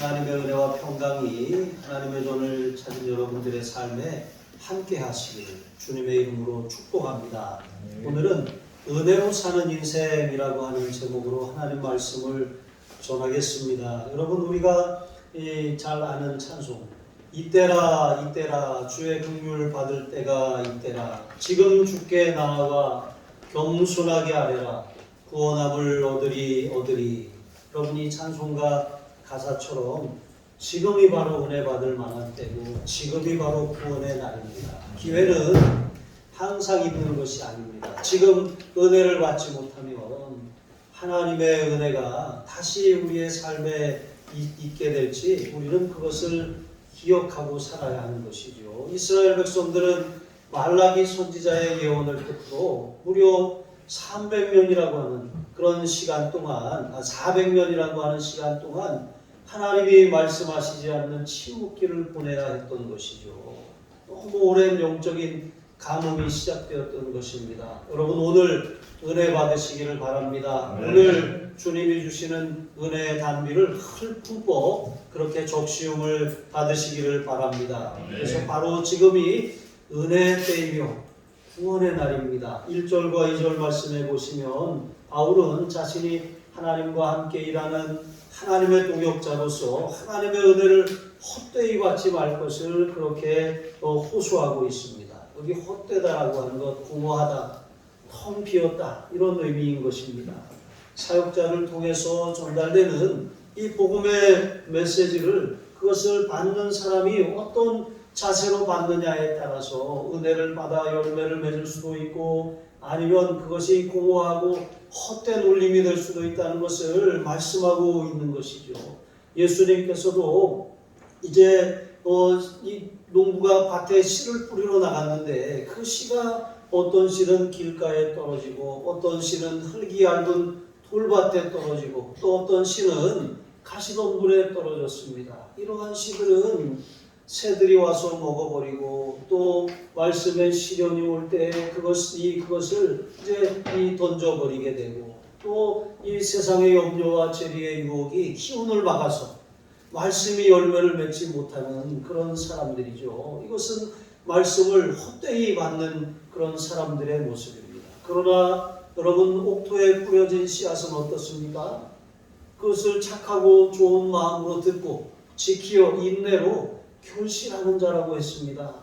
하나님의 은혜와 평강이 하나님의 돈을 찾은 여러분들의 삶에 함께 하시기를 주님의 이름으로 축복합니다. 오늘은 은혜로 사는 인생이라고 하는 제목으로 하나님 말씀을 전하겠습니다. 여러분, 우리가 잘 아는 찬송, 이때라 이때라 주의 긍휼 받을 때가 이때라, 지금 주께 나아가 겸손하게 아뢰라, 구원함을 얻으리. 여러분이 찬송가 가사처럼 지금이 바로 은혜 받을 만한 때고 지금이 바로 구원의 날입니다. 기회는 항상 있는 것이 아닙니다. 지금 은혜를 받지 못하면 하나님의 은혜가 다시 우리의 삶에 있게 될지 우리는 그것을 기억하고 살아야 하는 것이죠. 이스라엘 백성들은 말라기 선지자의 예언을 듣고 무려 300년이라고 하는 그런 시간 동안, 400년이라고 하는 시간 동안 하나님이 말씀하시지 않는 침묵기를 보내야 했던 것이죠. 너무 오랜 영적인 가뭄이 시작되었던 것입니다. 여러분, 오늘 은혜 받으시기를 바랍니다. 네. 오늘 주님이 주시는 은혜의 단비를 흠뻑 그렇게 적시움을 받으시기를 바랍니다. 네. 그래서 바로 지금이 은혜의 때이며 구원의 날입니다. 1절과 2절 말씀해 보시면 바울은 자신이 하나님과 함께 일하는 하나님의 동역자로서 하나님의 은혜를 헛되이 받지 말 것을 그렇게 호소하고 있습니다. 여기 헛되다라고 하는 것, 공허하다, 텅 비었다, 이런 의미인 것입니다. 사역자를 통해서 전달되는 이 복음의 메시지를, 그것을 받는 사람이 어떤 자세로 받느냐에 따라서 은혜를 받아 열매를 맺을 수도 있고 아니면 그것이 공허하고 헛된 울림이 될 수도 있다는 것을 말씀하고 있는 것이죠. 예수님께서도 이제 이 농부가 밭에 씨를 뿌리러 나갔는데 그 씨가 어떤 씨는 길가에 떨어지고 어떤 씨는 흙이 얇은 돌밭에 떨어지고 또 어떤 씨는 가시덤불에 떨어졌습니다. 이러한 씨들은 새들이 와서 먹어버리고 또 말씀의 시련이 올 때 그것을 이제 던져버리게 되고 또 이 세상의 염려와 재리의 유혹이 기운을 막아서 말씀이 열매를 맺지 못하는 그런 사람들이죠. 이것은 말씀을 헛되이 받는 그런 사람들의 모습입니다. 그러나 여러분, 옥토에 뿌려진 씨앗은 어떻습니까? 그것을 착하고 좋은 마음으로 듣고 지키어 인내로 결실하는 자라고 했습니다.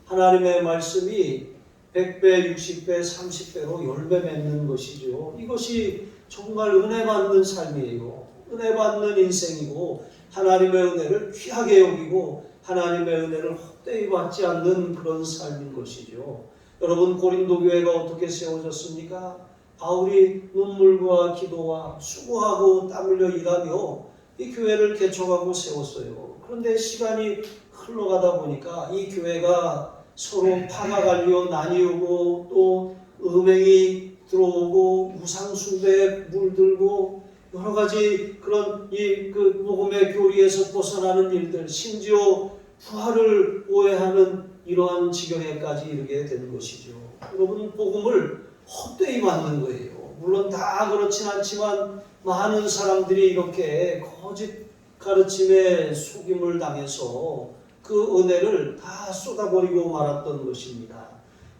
하나님의 말씀이 100배, 60배, 30배로 열매 맺는 것이죠. 이것이 정말 은혜 받는 삶이에요. 은혜 받는 인생이고 하나님의 은혜를 귀하게 여기고 하나님의 은혜를 헛되이 받지 않는 그런 삶인 것이죠. 여러분, 고린도 교회가 어떻게 세워졌습니까? 바울이 눈물과 기도와 수고하고 땀 흘려 일하며 이 교회를 개척하고 세웠어요. 그런데 시간이 흘러가다 보니까 이 교회가 서로 파가 갈려 나뉘고 또 음행이 들어오고 우상 숭배에 물들고 여러 가지 그런 그 복음의 교리에서 벗어나는 일들, 심지어 부활을 오해하는 이러한 지경에까지 이르게 된 것이죠. 여러분, 복음을 헛되이 받는 거예요. 물론 다 그렇진 않지만 많은 사람들이 이렇게 거짓 가르침에 속임을 당해서 그 은혜를 다 쏟아버리고 말았던 것입니다.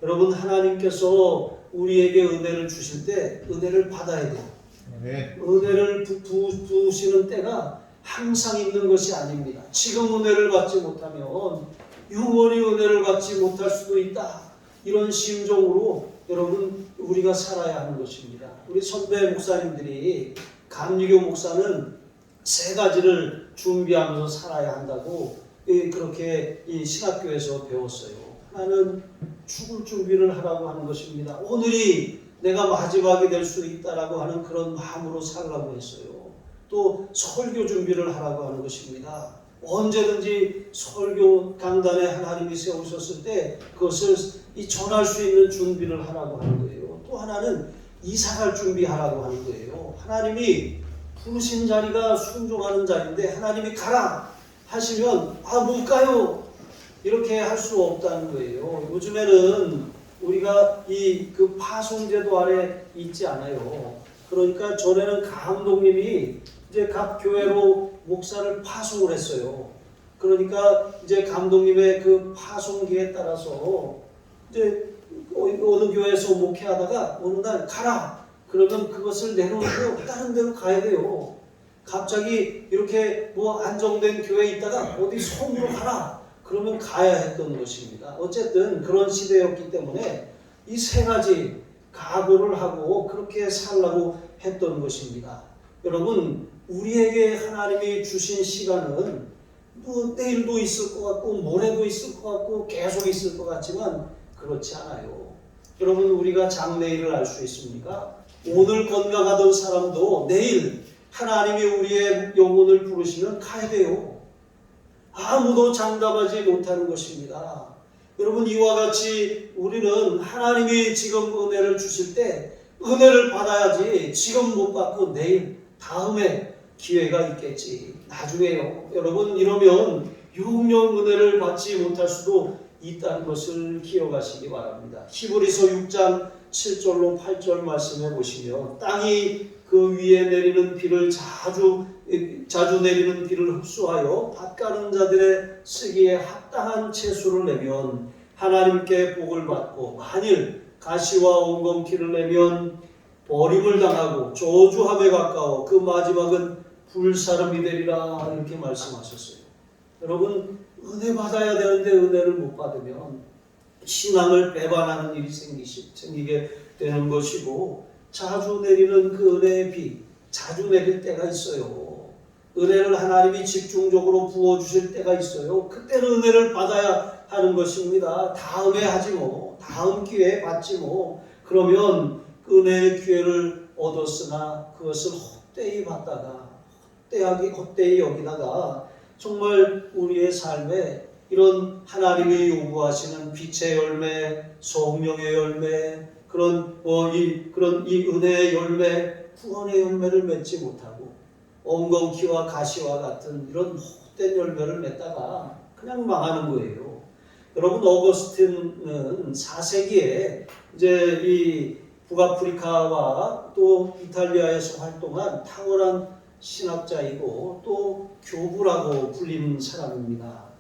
여러분, 하나님께서 우리에게 은혜를 주실 때 은혜를 받아야 돼요. 네. 은혜를 부으시는 때가 항상 있는 것이 아닙니다. 지금 은혜를 받지 못하면 영원히 은혜를 받지 못할 수도 있다. 이런 심정으로 여러분, 우리가 살아야 하는 것입니다. 우리 선배 목사님들이, 감리교 목사는 3가지를 준비하면서 살아야 한다고 그렇게 이 신학교에서 배웠어요. 하나는 죽을 준비를 하라고 하는 것입니다. 오늘이 내가 마지막이 될 수 있다라고 하는 그런 마음으로 살라고 했어요. 또 설교 준비를 하라고 하는 것입니다. 언제든지 설교 강단에 하나님이 세우셨을 때 그것을 전할 수 있는 준비를 하라고 하는 거예요. 또 하나는 이사갈 준비하라고 하는 거예요. 하나님이 부르신 자리가 순종하는 자리인데 하나님이 가라 하시면 못 가요 이렇게 할 수 없다는 거예요. 요즘에는 우리가 그 파송제도 아래 있지 않아요. 그러니까 전에는 감독님이 이제 각 교회로 목사를 파송을 했어요. 그러니까 이제 감독님의 그 파송기에 따라서 이제 어느 교회에서 목회하다가 어느 날 가라. 그러면 그것을 내려놓고 다른 데로 가야 돼요. 갑자기 이렇게 뭐 안정된 교회에 있다가 어디 섬으로 가라. 그러면 가야 했던 것입니다. 어쨌든 그런 시대였기 때문에 이 세 가지 각오를 하고 그렇게 살라고 했던 것입니다. 여러분, 우리에게 하나님이 주신 시간은 뭐 내일도 있을 것 같고 모레도 있을 것 같고 계속 있을 것 같지만 그렇지 않아요. 여러분, 우리가 장래일을 알 수 있습니까? 오늘 건강하던 사람도 내일 하나님이 우리의 영혼을 부르시면 가야 돼요. 아무도 장담하지 못하는 것입니다. 여러분, 이와 같이 우리는 하나님이 지금 은혜를 주실 때 은혜를 받아야지 지금 못 받고 내일 다음에 기회가 있겠지. 나중에요. 여러분, 이러면 영영 은혜를 받지 못할 수도 있다는 것을 기억하시기 바랍니다. 히브리서 6장 7절로 8절 말씀해 보시면 땅이 그 위에 내리는 비를 자주 내리는 비를 흡수하여 밭 가는 자들의 쓰기에 합당한 채소를 내면 하나님께 복을 받고 만일 가시와 엉겅퀴를 내면 버림을 당하고 저주함에 가까워 그 마지막은 불사름이 되리라. 이렇게 말씀하셨어요. 여러분, 은혜 받아야 되는데 은혜를 못 받으면 신앙을 배반하는 일이 생기게 되는 것이고, 자주 내리는 그 은혜의 비, 자주 내릴 때가 있어요. 은혜를 하나님이 집중적으로 부어주실 때가 있어요. 그때는 은혜를 받아야 하는 것입니다. 다음에 하지 뭐, 다음 기회에 받지 뭐. 그러면 그 은혜의 기회를 얻었으나 그것을 헛되이 받다가 헛되이 여기다가 정말 우리의 삶에 이런 하나님이 요구하시는 빛의 열매, 성령의 열매, 그런 이 은혜의 열매, 구원의 열매를 맺지 못하고 엉겅퀴와 가시와 같은 이런 헛된 열매를 맺다가 그냥 망하는 거예요. 여러분, 어거스틴은 4세기에 이제 이 북아프리카와 또 이탈리아에서 활동한 탁월한 신학자이고 또 교부라고 불리는 사람입니다.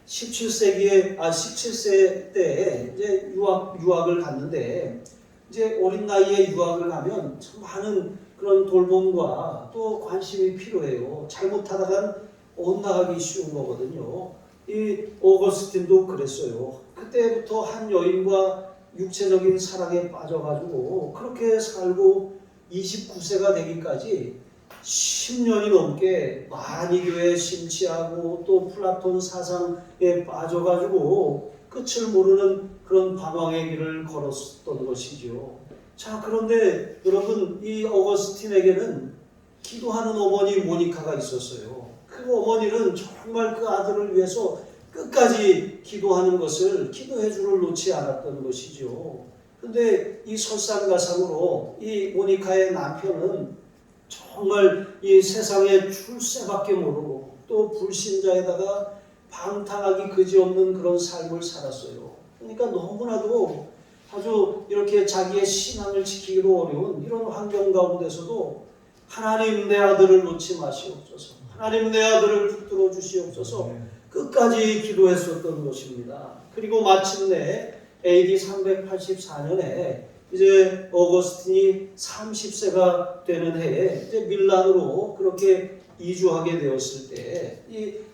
17세 때 이제 유학을 갔는데, 이제 어린 나이에 유학을 가면 참 많은 그런 돌봄과 또 관심이 필요해요. 잘못하다간 엇나가기 쉬운 거거든요. 이 오거스틴도 그랬어요. 그때부터 한 여인과 육체적인 사랑에 빠져가지고 그렇게 살고 29세가 되기까지 10년이 넘게 마니교에 심취하고 또 플라톤 사상에 빠져가지고 끝을 모르는 그런 방황의 길을 걸었던 것이죠. 자, 그런데 여러분, 이 어거스틴에게는 기도하는 어머니 모니카가 있었어요. 그 어머니는 정말 그 아들을 위해서 끝까지 기도하는 것을, 기도의 줄을 놓지 않았던 것이죠. 그런데 이 설상가상으로 이 모니카의 남편은 정말 이 세상에 출세밖에 모르고 또 불신자에다가 방탕하기 그지없는 그런 삶을 살았어요. 그러니까 너무나도 아주 이렇게 자기의 신앙을 지키기도 어려운 이런 환경 가운데서도 하나님, 내 아들을 놓지 마시옵소서, 하나님, 내 아들을 붙들어 주시옵소서 끝까지 기도했었던 것입니다. 그리고 마침내 AD 384년에 이제 어거스틴이 30세가 되는 해에 이제 밀란으로 그렇게 이주하게 되었을 때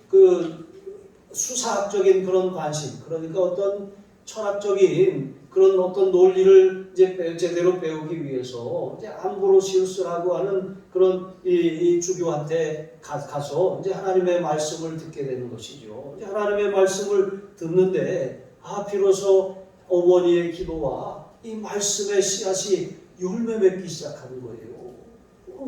그 수사학적인 그런 관심, 그러니까 어떤 철학적인 그런 어떤 논리를 이제 제대로 배우기 위해서 이제 암브로시우스라고 하는 그런 이 주교한테 가서 이제 하나님의 말씀을 듣게 되는 것이죠. 이제 하나님의 말씀을 듣는데 비로소 어머니의 기도와 이 말씀의 씨앗이 열매 맺기 시작하는 거예요.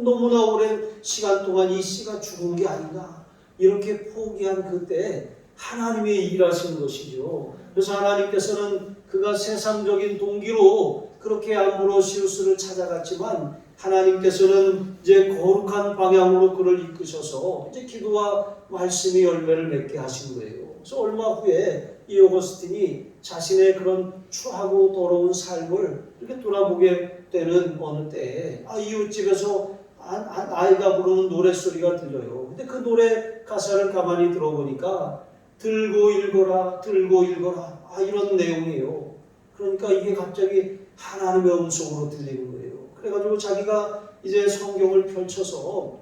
너무나 오랜 시간 동안 이 씨가 죽은 게 아닌가, 이렇게 포기한 그때 하나님이 일하신 것이죠. 그래서 하나님께서는 그가 세상적인 동기로 그렇게 암브로시우스를 찾아갔지만 하나님께서는 이제 거룩한 방향으로 그를 이끄셔서 이제 기도와 말씀이 열매를 맺게 하신 거예요. 그래서 얼마 후에 이 오거스틴이 자신의 그런 추하고 더러운 삶을 이렇게 돌아보게 되는 어느 때에 이웃집에서 아이가 부르는 노랫소리가 들려요. 근데 그 노래 가사를 가만히 들어보니까 들고 읽어라, 들고 읽어라. 이런 내용이에요. 그러니까 이게 갑자기 하나님의 음성으로 들리는 거예요. 그래가지고 자기가 이제 성경을 펼쳐서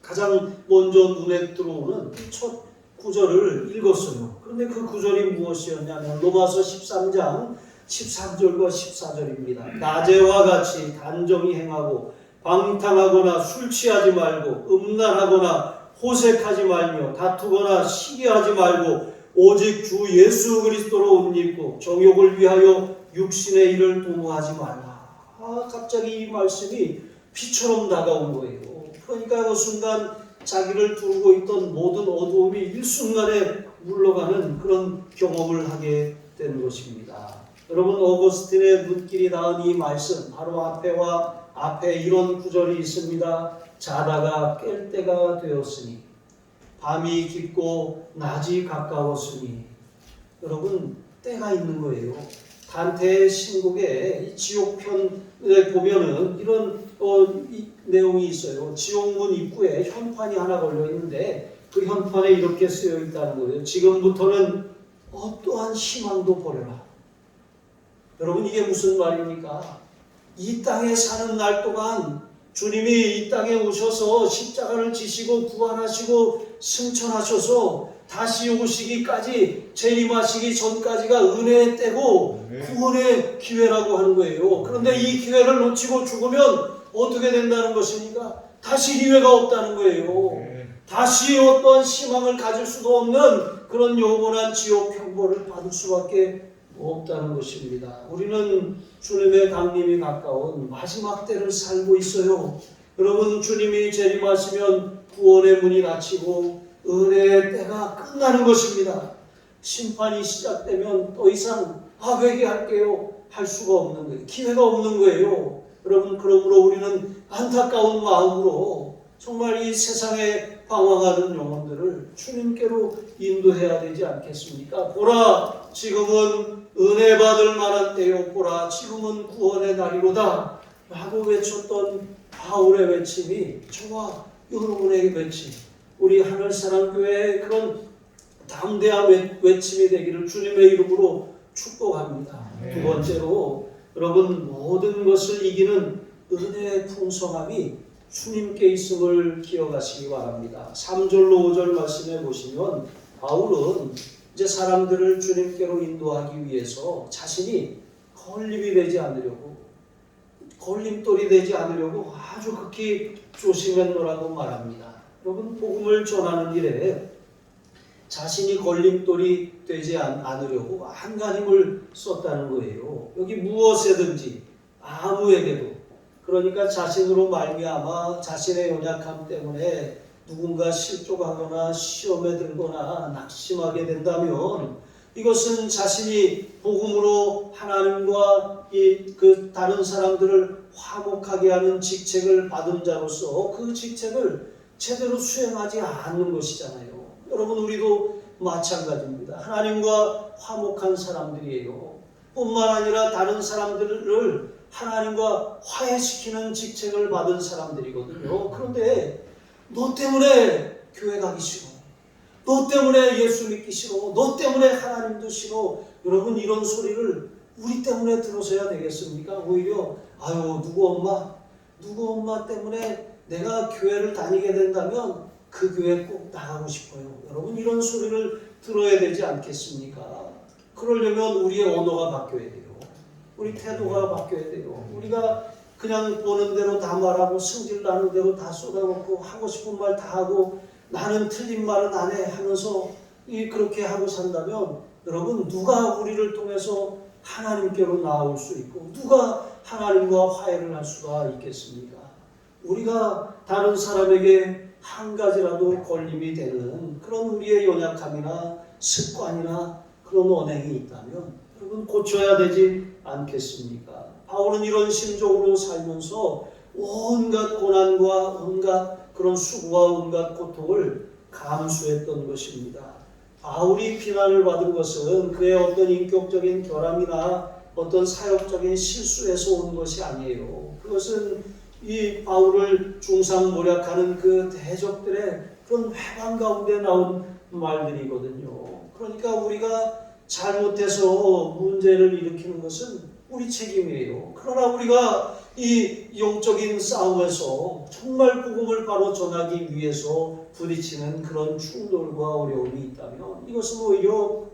가장 먼저 눈에 들어오는 첫 구절을 읽었어요. 그런데 그 구절이 무엇이었냐면 로마서 13장 13절과 14절입니다. 낮에와 같이 단정히 행하고 방탕하거나 술 취하지 말고 음란하거나 호색하지 말며 다투거나 시기하지 말고 오직 주 예수 그리스도로 옷 입고 정욕을 위하여 육신의 일을 도모하지 말라. 갑자기 이 말씀이 비처럼 다가온 거예요. 그러니까 그 순간 자기를 두르고 있던 모든 어두움이 일순간에 물러가는 그런 경험을 하게 된 것입니다. 여러분, 오거스틴의 눈길이 닿은 이 말씀, 바로 앞에 이런 구절이 있습니다. 자다가 깰 때가 되었으니 밤이 깊고 낮이 가까웠으니. 여러분, 때가 있는 거예요. 단테의 신곡의 지옥편에 보면은 이런 이 내용이 있어요. 지옥문 입구에 현판이 하나 걸려 있는데 그 현판에 이렇게 쓰여 있다는 거예요. 지금부터는 어떠한 희망도 버려라. 여러분, 이게 무슨 말입니까? 이 땅에 사는 날 동안 주님이 이 땅에 오셔서 십자가를 지시고 부활하시고 승천하셔서 다시 오시기까지, 재림하시기 전까지가 은혜의 때고 구원의 기회라고 하는 거예요. 그런데 이 기회를 놓치고 죽으면 어떻게 된다는 것입니까? 다시 기회가 없다는 거예요. 다시 어떤 희망을 가질 수도 없는 그런 영원한 지옥 형벌을 받을 수밖에 없다는 것입니다. 우리는 주님의 강림이 가까운 마지막 때를 살고 있어요. 여러분, 주님이 재림하시면 구원의 문이 닫히고 은혜의 때가 끝나는 것입니다. 심판이 시작되면 더 이상 회개할게요 할 수가 없는 거예요. 기회가 없는 거예요. 여러분, 그러므로 우리는 안타까운 마음으로 정말 이 세상에 방황하는 영혼들을 주님께로 인도해야 되지 않겠습니까? 보라, 지금은 은혜 받을 만한 때요. 보라, 지금은 구원의 날이로다 라고 외쳤던 바울의 외침이 저와 여러분의 외침, 우리 하늘사랑교회의 그런 담대한 외침이 되기를 주님의 이름으로 축복합니다. 두 번째로, 여러분, 모든 것을 이기는 은혜의 풍성함이 주님께 있음을 기억하시기 바랍니다. 3절로 5절 말씀해 보시면 바울은 이제 사람들을 주님께로 인도하기 위해서 자신이 걸림이 되지 않으려고, 걸림돌이 되지 않으려고 아주 극히 조심했노라고 말합니다. 여러분, 복음을 전하는 일에 자신이 걸림돌이 되지 않으려고 안간힘을 썼다는 거예요. 여기 무엇에든지 아무에게도, 그러니까 자신으로 말미암아 자신의 연약함 때문에 누군가 실족하거나 시험에 들거나 낙심하게 된다면 이것은 자신이 복음으로 하나님과 그 다른 사람들을 화목하게 하는 직책을 받은 자로서 그 직책을 제대로 수행하지 않는 것이잖아요. 여러분, 우리도 마찬가지입니다. 하나님과 화목한 사람들이에요. 뿐만 아니라 다른 사람들을 하나님과 화해시키는 직책을 받은 사람들이거든요. 그런데 너 때문에 교회 가기 싫어, 너 때문에 예수 믿기 싫어, 너 때문에 하나님도 싫어. 여러분, 이런 소리를 우리 때문에 들어서야 되겠습니까? 오히려 누구 엄마 때문에 내가 교회를 다니게 된다면 그 교회 꼭 나가고 싶어요. 여러분, 이런 소리를 들어야 되지 않겠습니까? 그러려면 우리의 언어가 바뀌어야 돼요. 우리 태도가 바뀌어야 돼요. 우리가 그냥 보는 대로 다 말하고 성질 나는 대로 다 쏟아놓고 하고 싶은 말 다 하고 나는 틀린 말은 안 해 하면서 그렇게 하고 산다면 여러분, 누가 우리를 통해서 하나님께로 나올 수 있고 누가 하나님과 화해를 할 수가 있겠습니까? 우리가 다른 사람에게 한 가지라도 걸림이 되는 그런 우리의 연약함이나 습관이나 그런 언행이 있다면 여러분, 고쳐야 되지 않겠습니까? 바울은 이런 심정으로 살면서 온갖 고난과 온갖 그런 수고와 온갖 고통을 감수했던 것입니다. 바울이 비난을 받은 것은 그의 어떤 인격적인 결함이나 어떤 사역적인 실수에서 온 것이 아니에요. 그것은 이 바울을 중상모략하는 그 대적들의 그런 회방 가운데 나온 말들이거든요. 그러니까 우리가 잘못해서 문제를 일으키는 것은 우리 책임이에요. 그러나 우리가 이 영적인 싸움에서 정말 복음을 바로 전하기 위해서 부딪히는 그런 충돌과 어려움이 있다면 이것은 오히려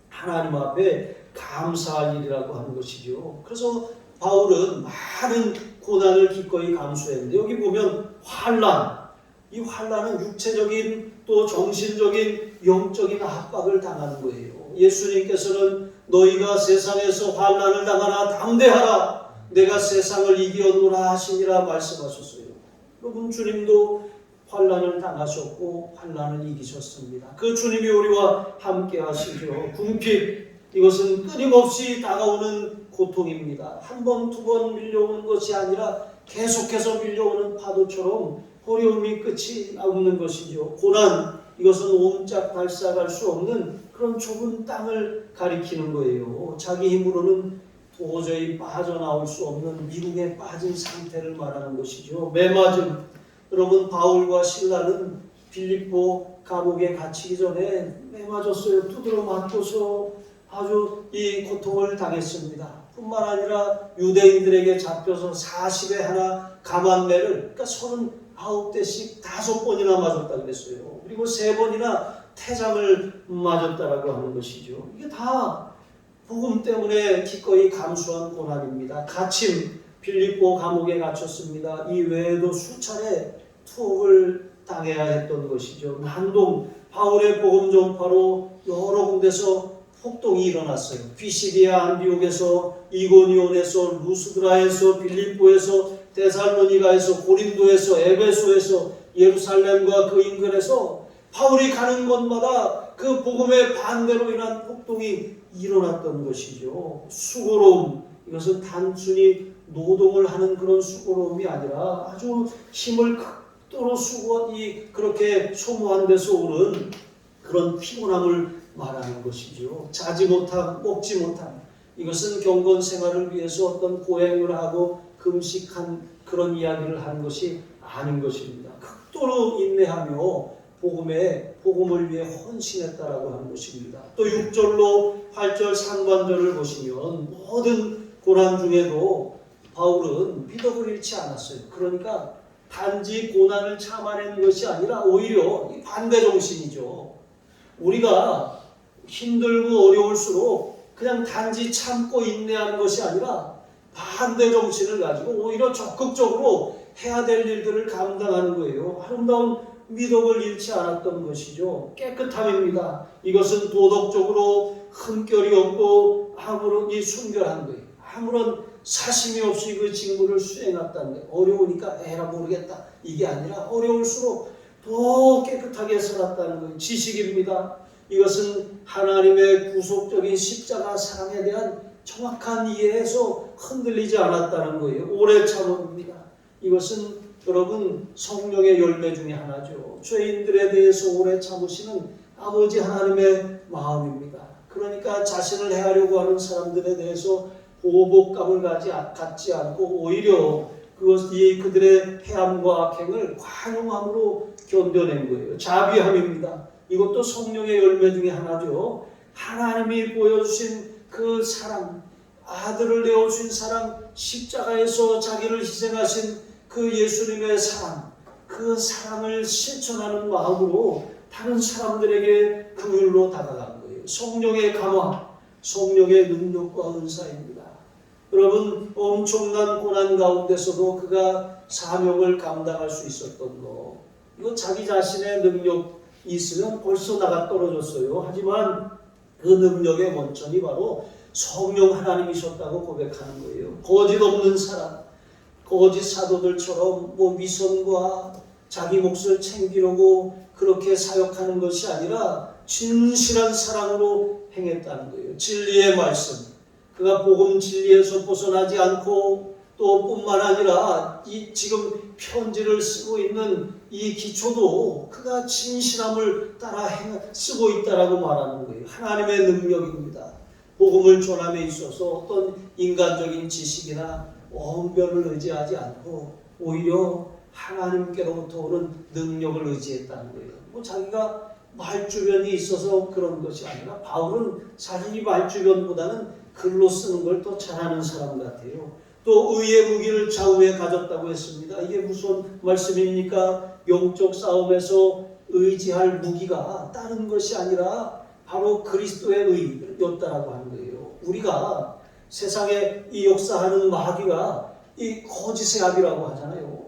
하나님 앞에 감사할 일이라고 하는 것이죠. 그래서 바울은 많은 고난을 기꺼이 감수했는데 여기 보면 환난, 이 환난은 육체적인 또 정신적인 영적인 압박을 당하는 거예요. 예수님께서는 너희가 세상에서 환난을 당하나 담대하라 내가 세상을 이겨노라 하시니라 말씀하셨어요. 여러분 주님도 환난을 당하셨고 환난을 이기셨습니다. 그 주님이 우리와 함께 하시죠. 궁핍, 이것은 끊임없이 다가오는 고통입니다. 한 번, 두 번 밀려오는 것이 아니라 계속해서 밀려오는 파도처럼 어려움이 끝이 없는 것이죠. 고난, 이것은 옴짝 발사갈 수 없는 그런 좁은 땅을 가리키는 거예요. 자기 힘으로는 도저히 빠져나올 수 없는 미국에 빠진 상태를 말하는 것이죠. 매맞음, 여러분 바울과 실라는 빌립보 감옥에 갇히기 전에 매맞았어요. 두드러 맞고서 아주 이 고통을 당했습니다. 뿐만 아니라 유대인들에게 잡혀서 40에 하나 감한매를, 그러니까 39대씩 5번이나 맞았다 그랬어요. 그리고 3번이나 태장을 맞았다라고 하는 것이죠. 이게 다 복음 때문에 기꺼이 감수한 고난입니다. 갇힘, 빌립보 감옥에 갇혔습니다. 이 외에도 수차례 투옥을 당해야 했던 것이죠. 난동, 바울의 복음 전파로 여러 군데서 폭동이 일어났어요. 피시디아 안디옥에서, 이고니온에서, 루스드라에서, 빌립보에서, 데살로니가에서, 고린도에서, 에베소에서, 예루살렘과 그 인근에서 바울이 가는 곳마다 그 복음의 반대로 인한 폭동이 일어났던 것이죠. 수고로움, 이것은 단순히 노동을 하는 그런 수고로움이 아니라 아주 힘을 극도로 그렇게 소모한 데서 오는 그런 피곤함을 말하는 것이죠. 자지 못함, 먹지 못함, 이것은 경건 생활을 위해서 어떤 고행을 하고 금식한 그런 이야기를 하는 것이 아닌 것입니다. 극도로 인내하며 복음을 위해 헌신했다라고 하는 것입니다. 또 6절로 8절 상반절을 보시면 모든 고난 중에도 바울은 미덕을 잃지 않았어요. 그러니까 단지 고난을 참아내는 것이 아니라 오히려 반대 정신이죠. 우리가 힘들고 어려울수록 그냥 단지 참고 인내하는 것이 아니라 반대 정신을 가지고 오히려 적극적으로 해야 될 일들을 감당하는 거예요. 아름다운 미덕을 잃지 않았던 것이죠. 깨끗함입니다. 이것은 도덕적으로 흠결이 없고 아무런 순결한 거예요. 아무런 사심이 없이 그 직무를 수행했다는 거예요. 어려우니까 에라 모르겠다, 이게 아니라 어려울수록 더 깨끗하게 살았다는 거예요. 지식입니다. 이것은 하나님의 구속적인 십자가 사랑에 대한 정확한 이해에서 흔들리지 않았다는 거예요. 오래 참음입니다. 이것은 여러분 성령의 열매 중에 하나죠. 죄인들에 대해서 오래 참으시는 아버지 하나님의 마음입니다. 그러니까 자신을 해하려고 하는 사람들에 대해서 보복감을 갖지 않고 오히려 그들의 해함과 악행을 관용함으로 견뎌낸 거예요. 자비함입니다. 이것도 성령의 열매 중에 하나죠. 하나님이 보여주신 그 사랑, 아들을 내어주신 사랑, 십자가에서 자기를 희생하신 그 예수님의 사랑, 그 사랑을 실천하는 마음으로 다른 사람들에게 긍휼로 다가간 거예요. 성령의 감화, 성령의 능력과 은사입니다. 여러분, 엄청난 고난 가운데서도 그가 사명을 감당할 수 있었던 거, 이거 자기 자신의 능력이 있으면 벌써 나가 떨어졌어요. 하지만 그 능력의 원천이 바로 성령 하나님이셨다고 고백하는 거예요. 거짓 없는 사람, 거짓 사도들처럼 위선과 자기 몫을 챙기려고 그렇게 사역하는 것이 아니라 진실한 사랑으로 행했다는 거예요. 진리의 말씀, 그가 복음 진리에서 벗어나지 않고 또 뿐만 아니라 이 지금 편지를 쓰고 있는 이 기초도 그가 진실함을 따라 쓰고 있다라고 말하는 거예요. 하나님의 능력입니다. 복음을 전함에 있어서 어떤 인간적인 지식이나 언변을 의지하지 않고 오히려 하나님께로부터 오는 능력을 의지했다는 거예요. 뭐 자기가 말주변이 있어서 그런 것이 아니라 바울은 자신이 말주변보다는 글로 쓰는 걸 더 잘하는 사람 같아요. 또 의의 무기를 좌우에 가졌다고 했습니다. 이게 무슨 말씀입니까? 영적 싸움에서 의지할 무기가 다른 것이 아니라 바로 그리스도의 의였다라고 하는 거예요. 우리가 세상에 이 역사하는 마귀가 이 거짓의 압이라고 하잖아요.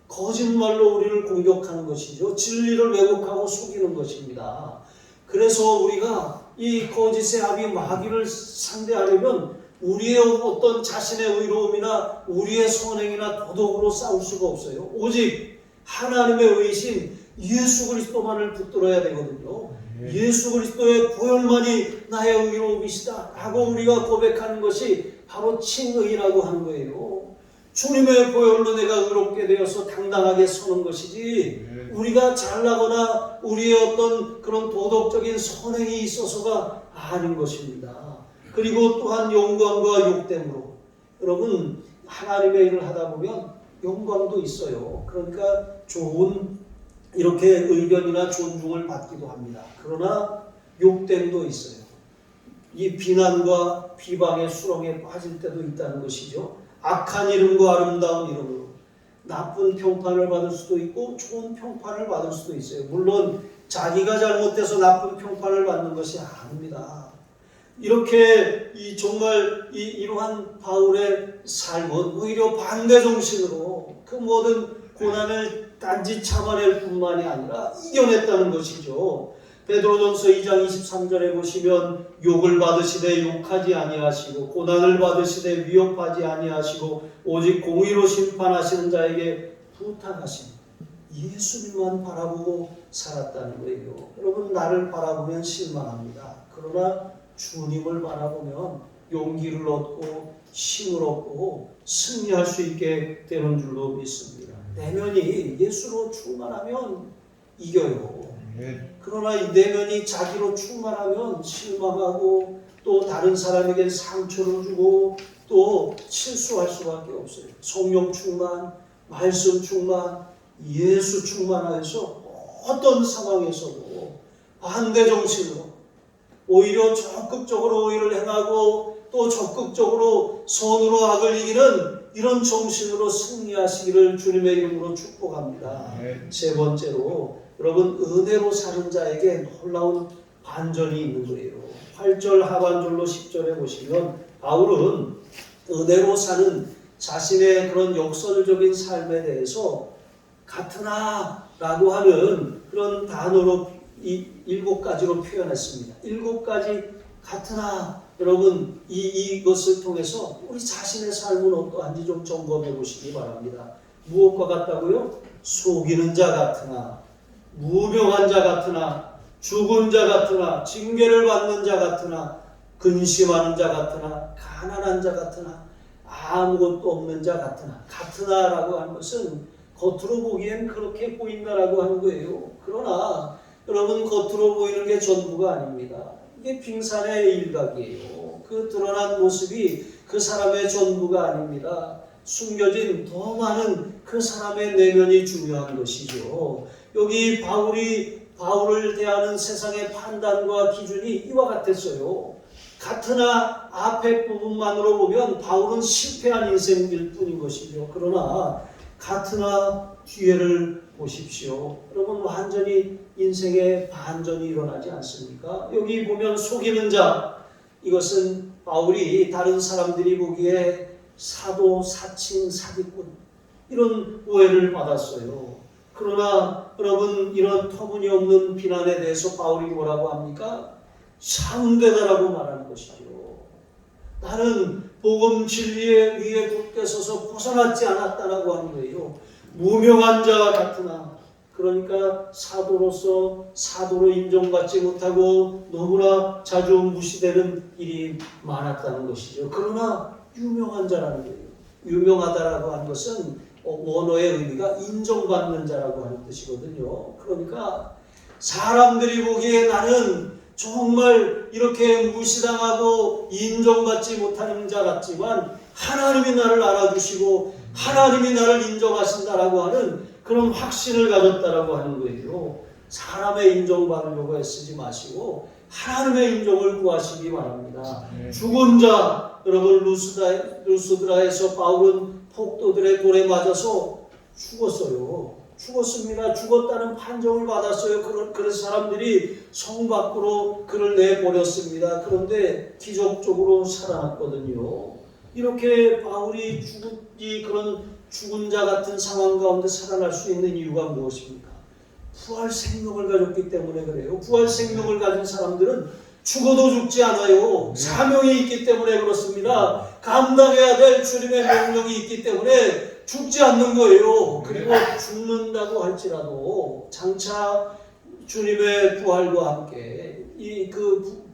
거짓말로 우리를 공격하는 것이죠. 진리를 왜곡하고 속이는 것입니다. 그래서 우리가 이 거짓의 압이 마귀를 상대하려면 우리의 어떤 자신의 의로움이나 우리의 선행이나 도덕으로 싸울 수가 없어요. 오직 하나님의 의이신 예수 그리스도만을 붙들어야 되거든요. 예수 그리스도의 보혈만이 나의 의로움이시다 라고 우리가 고백하는 것이 바로 칭의라고 하는 거예요. 주님의 보혈로 내가 의롭게 되어서 당당하게 서는 것이지 우리가 잘나거나 우리의 어떤 그런 도덕적인 선행이 있어서가 아닌 것입니다. 그리고 또한 영광과 욕됨으로, 여러분 하나님의 일을 하다 보면 영광도 있어요. 그러니까 좋은 이렇게 의견이나 존중을 받기도 합니다. 그러나 욕됨도 있어요. 이 비난과 비방의 수렁에 빠질 때도 있다는 것이죠. 악한 이름과 아름다운 이름으로 나쁜 평판을 받을 수도 있고 좋은 평판을 받을 수도 있어요. 물론 자기가 잘못해서 나쁜 평판을 받는 것이 아닙니다. 이렇게 정말 이러한 바울의 삶은 오히려 반대 정신으로 그 모든 고난을 단지 참아낼 뿐만이 아니라 이겨냈다는 것이죠. 베드로전서 2장 23절에 보시면 욕을 받으시되 욕하지 아니하시고 고난을 받으시되 위협하지 아니하시고 오직 공의로 심판하시는 자에게 부탁하신 예수님만 바라보고 살았다는 거예요. 여러분 나를 바라보면 실망합니다. 그러나 주님을 바라보면 용기를 얻고 힘을 얻고 승리할 수 있게 되는 줄로 믿습니다. 내면이 예수로 충만하면 이겨요. 그러나 이 내면이 자기로 충만하면 실망하고 또 다른 사람에게 상처를 주고 또 실수할 수밖에 없어요. 성령 충만, 말씀 충만, 예수 충만하여서 어떤 상황에서도 반대 정신으로 오히려 적극적으로 의를 행하고 또 적극적으로 선으로 악을 이기는 이런 정신으로 승리하시기를 주님의 이름으로 축복합니다. 세 번째로 여러분 은혜로 사는 자에게 놀라운 반전이 있는 거예요. 8절 하반절로 10절에 보시면 바울은 은혜로 사는 자신의 그런 역설적인 삶에 대해서 같으나 라고 하는 그런 단어로 이 7가지로 표현했습니다. 7가지 같으나 여러분 이것을 통해서 우리 자신의 삶은 어떠한지 좀 점검해 보시기 바랍니다. 무엇과 같다고요? 속이는 자 같으나, 무명한 자 같으나, 죽은 자 같으나, 징계를 받는 자 같으나, 근심하는 자 같으나, 가난한 자 같으나, 아무것도 없는 자 같으나 라고 하는 것은 겉으로 보기엔 그렇게 보인다라고 하는 거예요. 그러나 여러분 겉으로 보이는 게 전부가 아닙니다. 이게 빙산의 일각이에요. 그 드러난 모습이 그 사람의 전부가 아닙니다. 숨겨진 더 많은 그 사람의 내면이 중요한 것이죠. 여기 바울을 대하는 세상의 판단과 기준이 이와 같았어요. 같으나 앞에 부분만으로 보면 바울은 실패한 인생일 뿐인 것이죠. 그러나 같으나 뒤에를 보십시오. 여러분 완전히 인생의 반전이 일어나지 않습니까? 여기 보면 속이는 자, 이것은 바울이 다른 사람들이 보기에 사도, 사칭, 사기꾼 이런 오해를 받았어요. 그러나 여러분 이런 터무니없는 비난에 대해서 바울이 뭐라고 합니까? 참되다라고 말하는 것이죠. 나는 복음 진리에 위에 굳게 서서 벗어나지 않았다라고 하는 거예요. 무명한 자와 같으나, 그러니까 사도로서 사도로 인정받지 못하고 너무나 자주 무시되는 일이 많았다는 것이죠. 그러나 유명한 자라는 거예요. 유명하다라고 하는 것은 원어의 의미가 인정받는 자라고 하는 뜻이거든요. 그러니까 사람들이 보기에 나는 정말 이렇게 무시당하고 인정받지 못하는 자 같지만 하나님이 나를 알아주시고 하나님이 나를 인정하신다라고 하는 그런 확신을 가졌다라고 하는 거예요. 사람의 인정받으려고 애쓰지 마시고 하나님의 인정을 구하시기 바랍니다. 죽은 자, 여러분 루스드라에서 바울은 폭도들의 돌에 맞아서 죽었어요. 죽었습니다. 죽었다는 판정을 받았어요. 그런 사람들이 성 밖으로 그를 내보냈습니다. 그런데 기적적으로 살아났거든요. 이렇게 바울이 그런 죽은 자 같은 상황 가운데 살아날 수 있는 이유가 무엇입니까? 부활 생명을 가졌기 때문에 그래요. 부활 생명을 가진 사람들은 죽어도 죽지 않아요. 사명이 있기 때문에 그렇습니다. 감당해야 될 주님의 명령이 있기 때문에 죽지 않는 거예요. 그리고 죽는다고 할지라도 장차 주님의 부활과 함께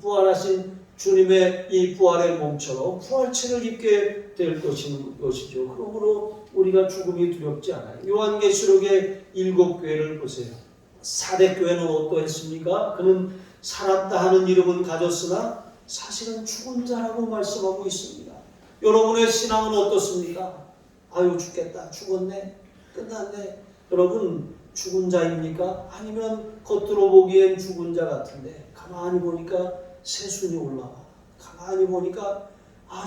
부활하신 주님의 이 부활의 몸처럼 부활체를 입게 될 것이죠. 그러므로 우리가 죽음이 두렵지 않아요. 요한계시록의 7교회를 보세요. 사대교회는 어떠했습니까? 그는 살았다 하는 이름은 가졌으나 사실은 죽은 자라고 말씀하고 있습니다. 여러분의 신앙은 어떻습니까? 아유 죽겠다, 죽었네, 끝났네. 여러분 죽은 자입니까? 아니면 겉으로 보기엔 죽은 자 같은데 가만히 보니까 새순이 올라와. 가만히 보니까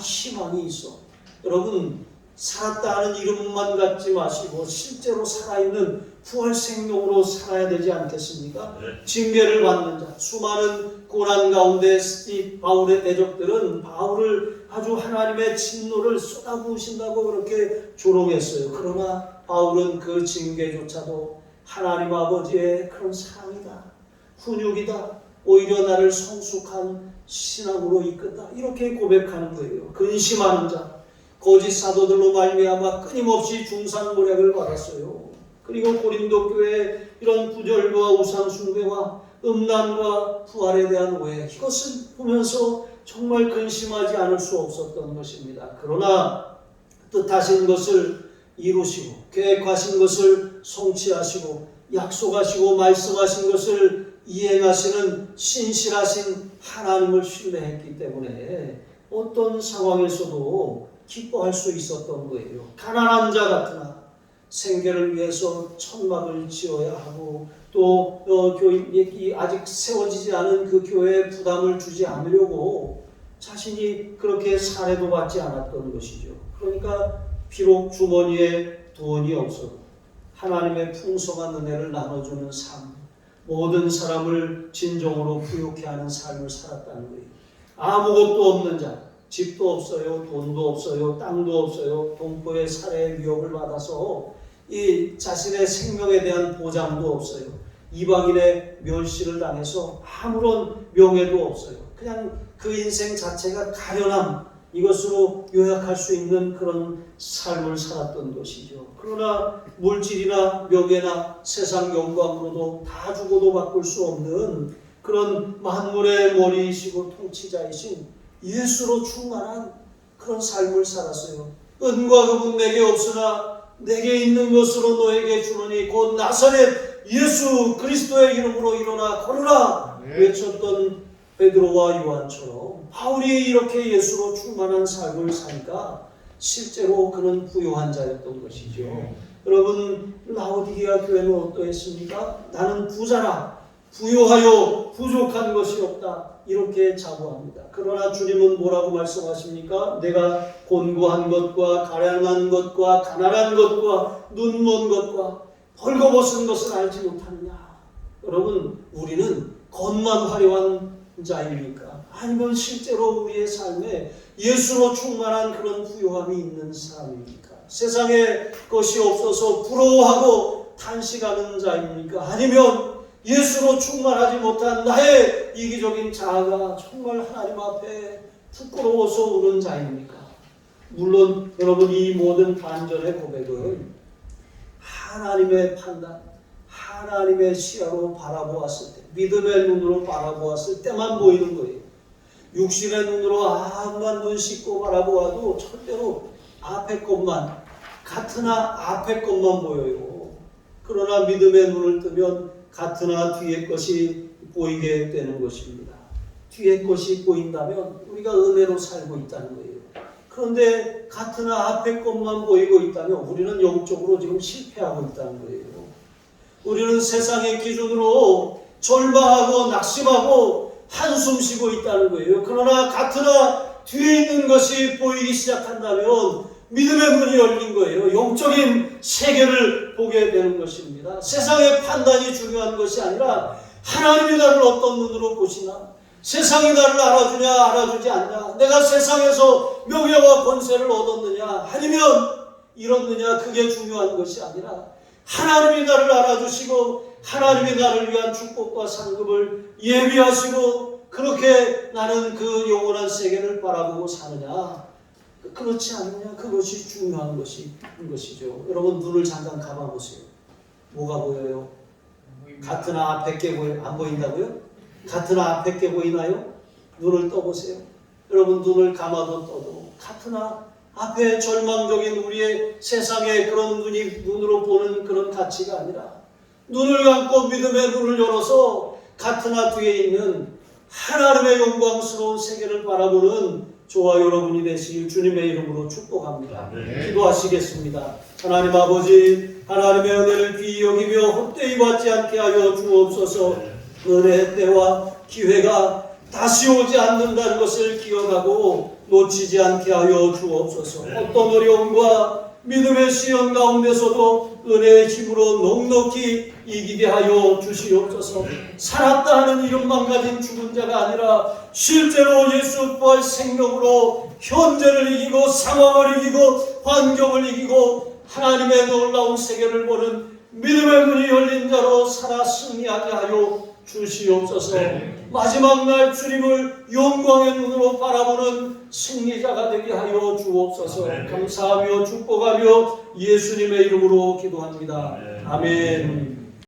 희망이 있어. 여러분 살았다 하는 이름만 갖지 마시고 실제로 살아있는 부활 생명으로 살아야 되지 않겠습니까? 징계를 받는 자, 수많은 고난 가운데 이 바울의 대적들은 바울을 아주 하나님의 진노를 쏟아부으신다고 그렇게 조롱했어요. 그러나 바울은 그 징계조차도 하나님 아버지의 그런 사랑이다, 훈육이다, 오히려 나를 성숙한 신앙으로 이끈다, 이렇게 고백하는 거예요. 근심하는 자, 거짓 사도들로 말미암아 끊임없이 중상모략을 받았어요. 그리고 고린도 교회의 이런 부절과 우상 숭배와 음란과 부활에 대한 오해, 이것을 보면서 정말 근심하지 않을 수 없었던 것입니다. 그러나 뜻하신 것을 이루시고 계획하신 것을 성취하시고 약속하시고 말씀하신 것을 이행하시는 신실하신 하나님을 신뢰했기 때문에 어떤 상황에서도 기뻐할 수 있었던 거예요. 가난한 자 같으나 생계를 위해서 천막을 지어야 하고 또 아직 세워지지 않은 그 교회에 부담을 주지 않으려고 자신이 그렇게 사례도 받지 않았던 것이죠. 그러니까 비록 주머니에 돈이 없어도 하나님의 풍성한 은혜를 나눠주는 삶, 모든 사람을 진정으로 부욕해 하는 삶을 살았다는 거예요. 아무것도 없는 자, 집도 없어요, 돈도 없어요, 땅도 없어요, 동포의 살해 위협을 받아서 이 자신의 생명에 대한 보장도 없어요. 이방인의 멸시를 당해서 아무런 명예도 없어요. 그냥 그 인생 자체가 가련함, 이것으로 요약할 수 있는 그런 삶을 살았던 것이죠. 그러나 물질이나 명예나 세상 영광으로도 다 주고도 바꿀 수 없는 그런 만물의 머리이시고 통치자이신 예수로 충만한 그런 삶을 살았어요. 은과 금은 내게 없으나 내게 있는 것으로 너에게 주노니 곧 나사렛 예수 그리스도의 이름으로 일어나 걸으라 외쳤던 베드로와 요한처럼 바울이 이렇게 예수로 충만한 삶을 사니까 실제로 그는 부요한 자였던 것이죠. 여러분 라오디게아 교회는 어떠했습니까? 나는 부자라 부요하여 부족한 것이 없다, 이렇게 자부합니다. 그러나 주님은 뭐라고 말씀하십니까? 내가 곤고한 것과 가련한 것과 가난한 것과 눈먼 것과 벌거벗은 것을 알지 못하느냐. 여러분 우리는 겉만 화려한 자입니까? 아니면 실제로 우리의 삶에 예수로 충만한 그런 부요함이 있는 사람입니까? 세상에 것이 없어서 부러워하고 탄식하는 자입니까? 아니면 예수로 충만하지 못한 나의 이기적인 자아가 정말 하나님 앞에 부끄러워서 우는 자입니까? 물론 여러분 이 모든 반전의 고백은 하나님의 판단, 하나님의 시야로 바라보았을 때, 믿음의 눈으로 바라보았을 때만 보이는 거예요. 육신의 눈으로 암만 눈 씻고 바라보아도 절대로 앞에 것만, 같으나 앞에 것만 보여요. 그러나 믿음의 눈을 뜨면 같으나 뒤의 것이 보이게 되는 것입니다. 뒤의 것이 보인다면 우리가 은혜로 살고 있다는 거예요. 그런데 같으나 앞에 것만 보이고 있다면 우리는 영적으로 지금 실패하고 있다는 거예요. 우리는 세상의 기준으로 절망하고 낙심하고 한숨 쉬고 있다는 거예요. 그러나 같으나 뒤에 있는 것이 보이기 시작한다면 믿음의 문이 열린 거예요. 영적인 세계를 보게 되는 것입니다. 세상의 판단이 중요한 것이 아니라 하나님이 나를 어떤 눈으로 보시나, 세상이 나를 알아주냐 알아주지 않냐, 내가 세상에서 명예와 권세를 얻었느냐 아니면 잃었느냐, 그게 중요한 것이 아니라 하나님이 나를 알아주시고 하나님이 나를 위한 축복과 상급을 예비하시고 그렇게 나는 그 영원한 세계를 바라보고 사느냐, 그렇지 않느냐, 그것이 중요한 것이죠. 여러분 눈을 잠깐 감아보세요. 뭐가 보여요? 같으나 앞에 게 안 보인다고요? 같으나 앞에 게 보이나요? 눈을 떠보세요. 여러분 눈을 감아도 떠도 같으나 앞에 절망적인 우리의 세상의 그런 눈으로 보는 그런 가치가 아니라 눈을 감고 믿음의 눈을 열어서 같으나 뒤에 있는 하나님의 영광스러운 세계를 바라보는 저와 여러분이 되시길 주님의 이름으로 축복합니다. 기도하시겠습니다. 하나님 아버지, 하나님의 은혜를 귀히 여기며 헛되이 받지 않게 하여 주옵소서. 은혜의 때와 기회가 다시 오지 않는다는 것을 기억하고 놓치지 않게 하여 주옵소서. 어떤 어려움과 믿음의 시련 가운데서도 은혜의 힘으로 넉넉히 이기게 하여 주시옵소서. 살았다 하는 이름만 가진 죽은 자가 아니라 실제로 예수 부활 생명으로 현재를 이기고 상황을 이기고 환경을 이기고 하나님의 놀라운 세계를 보는 믿음의 문이 열린 자로 살아 승리하게 하여 주시옵소서. 마지막 날 주님을 영광의 눈으로 바라보는 승리자가 되게 하여 주옵소서. 감사하며 축복하며 예수님의 이름으로 기도합니다. 아멘.